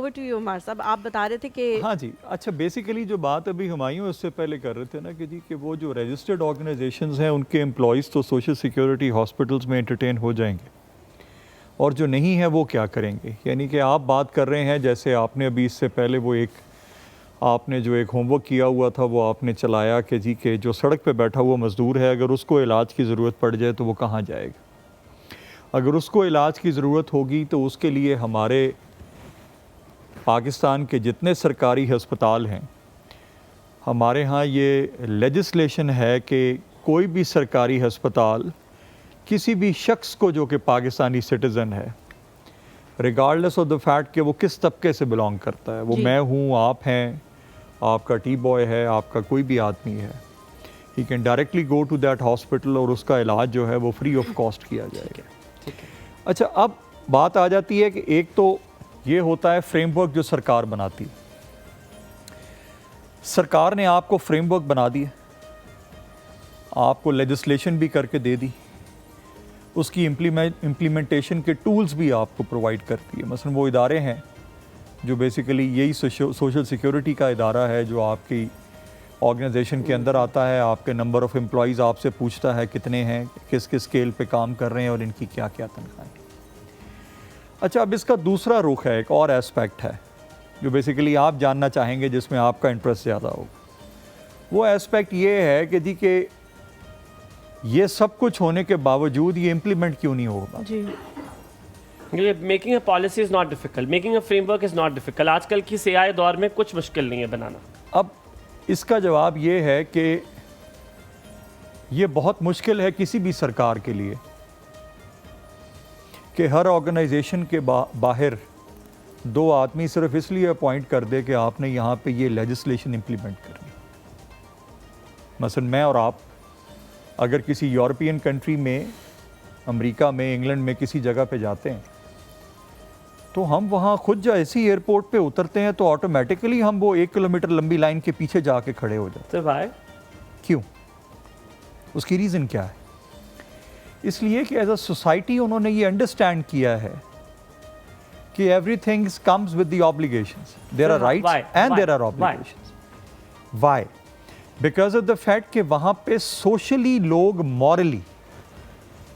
Over to you Ammar صاحب. آپ بتا رہے تھے کہ ہاں جی اچھا بیسیکلی جو بات ابھی ہمایوں اس سے پہلے کر رہے تھے نا کہ جی کہ وہ جو رجسٹرڈ آرگنائزیشنز ہیں ان کے امپلائیز تو سوشل سیکیورٹی ہاسپٹلس میں انٹرٹین ہو جائیں گے اور جو نہیں ہے وہ کیا کریں گے. یعنی کہ آپ بات کر رہے ہیں جیسے آپ نے ابھی اس سے پہلے وہ ایک آپ نے جو ایک ہوم ورک کیا ہوا تھا وہ آپ نے چلایا کہ جی کہ جو سڑک پہ بیٹھا ہوا مزدور ہے اگر اس کو علاج کی ضرورت پڑ جائے تو وہ کہاں جائے گا. اگر اس کو علاج کی ضرورت ہوگی تو اس کے لیے ہمارے پاکستان کے جتنے سرکاری ہسپتال ہیں ہمارے ہاں یہ لیجسلیشن ہے کہ کوئی بھی سرکاری ہسپتال کسی بھی شخص کو جو کہ پاکستانی سٹیزن ہے ریگارڈلیس آف دا فیکٹ کہ وہ کس طبقے سے بلانگ کرتا ہے, وہ میں ہوں, آپ ہیں, آپ کا ٹی بوائے ہے, آپ کا کوئی بھی آدمی ہے, he can directly go to that hospital اور اس کا علاج جو ہے وہ فری آف کاسٹ کیا جائے گا. اچھا اب بات آ جاتی ہے کہ ایک تو یہ ہوتا ہے فریم ورک جو سرکار بناتی. سرکار نے آپ کو فریم ورک بنا دیا, آپ کو لیجسلیشن بھی کر کے دے دی, اس کی امپلیمنٹیشن کے ٹولز بھی آپ کو پرووائڈ کرتی ہے. مثلا وہ ادارے ہیں جو بیسیکلی یہی سوشل سیکیورٹی کا ادارہ ہے جو آپ کی آرگنائزیشن کے اندر آتا ہے, آپ کے نمبر آف امپلائیز آپ سے پوچھتا ہے کتنے ہیں, کس کس اسکیل پہ کام کر رہے ہیں اور ان کی کیا کیا تنخواہیں. اچھا اب اس کا دوسرا رخ ہے, ایک اور ایسپیکٹ ہے جو بیسیکلی آپ جاننا چاہیں گے جس میں آپ کا انٹرسٹ زیادہ ہوگا. وہ ایسپیکٹ یہ ہے کہ جی کہ یہ سب کچھ ہونے کے باوجود یہ امپلیمنٹ کیوں نہیں ہوگا. جی making a policy is not difficult, making a framework is not difficult. آج کل کی سیاہ دور میں کچھ مشکل نہیں ہے بنانا. اب اس کا جواب یہ ہے کہ یہ بہت مشکل ہے کسی بھی سرکار کے لیے کہ ہر آرگنائزیشن کے باہر دو آدمی صرف اس لیے اپوائنٹ کر دے کہ آپ نے یہاں پہ یہ لیجسلیشن امپلیمنٹ کرنی. مثلا میں اور آپ اگر کسی یورپین کنٹری میں, امریکہ میں, انگلینڈ میں کسی جگہ پہ جاتے ہیں تو ہم وہاں خود ایسی ایئرپورٹ پہ اترتے ہیں تو آٹومیٹکلی ہم وہ 1 کلومیٹر لمبی لائن کے پیچھے جا کے کھڑے ہو جاتے ہیں. بھائی کیوں؟ اس کی ریزن کیا ہے؟ اس لیے کہ ایز اے سوسائٹی انہوں نے یہ انڈرسٹینڈ کیا ہے کہ everything comes with the obligations. There are rights and there are obligations. Why? Because of the fact کہ وہاں پہ سوشلی لوگ مورلی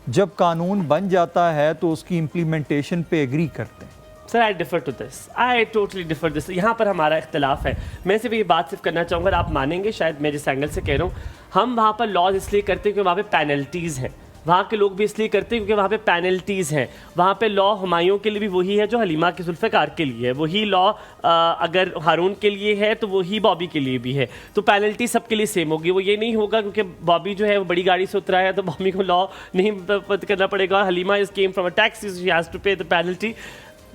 جب قانون بن جاتا ہے تو اس کی امپلیمنٹیشن پہ ایگری کرتے ہیں. Sir I differ to this, I totally differ this. یہاں پر ہمارا اختلاف ہے. میں صرف یہ بات کرنا چاہوں گا, آپ مانیں گے شاید میں جس اینگل سے کہہ رہا ہوں, ہم وہاں پر لاز اس لیے کرتے ہیں کیونکہ وہاں پہ پینلٹیز ہیں. وہاں کے لوگ بھی اس لیے کرتے ہیں کیونکہ وہاں پہ پینلٹیز ہیں. وہاں پہ لا ہمایوں کے لیے بھی وہی ہے جو حلیمہ کی ذوالفقار کے لیے ہے, وہی لا اگر ہارون کے لیے ہے تو وہی بابی کے لیے بھی ہے. تو پینلٹی سب کے لیے سیم ہوگی. وہ یہ نہیں ہوگا کیونکہ بابی جو ہے وہ بڑی گاڑی سے اترا ہے تو بابی کو لا نہیں کرنا پڑے گا. Halima is came from a tax, she has to pay the penalty.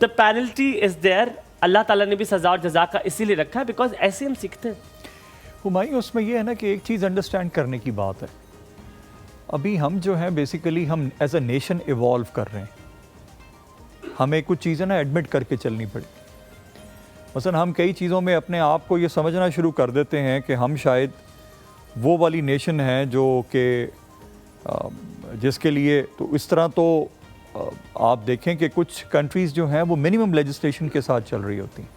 The penalty is there. اللہ تعالیٰ نے بھی سزا اور جزا کا اسی لیے رکھا ہے بیکاز ایسے ہم سیکھتے ہیں. ہمایوں اس میں یہ ہے نا کہ ایک چیز انڈرسٹینڈ کرنے کی بات ہے. ابھی ہم جو ہیں بیسیکلی ہم ایز اے نیشن ایوالو کر رہے ہیں. ہمیں کچھ چیزیں نا ایڈمٹ کر کے چلنی پڑے. مثلا ہم کئی چیزوں میں اپنے آپ کو یہ سمجھنا شروع کر دیتے ہیں کہ ہم شاید وہ والی نیشن ہیں جو کہ جس کے لیے تو اس طرح تو آپ دیکھیں کہ کچھ کنٹریز جو ہیں وہ منیمم لیجسلیشن کے ساتھ چل رہی ہوتی ہیں.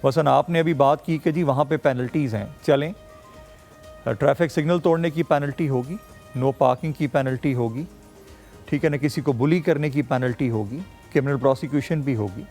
مثلا آپ نے ابھی بات کی کہ جی وہاں پہ پینلٹیز ہیں, چلیں ٹریفک سگنل توڑنے کی پینلٹی ہوگی, نو پارکنگ کی پینلٹی ہوگی, ٹھیک ہے نا, کسی کو بلی کرنے کی پینلٹی ہوگی, کرمنل پروسیکیوشن بھی ہوگی.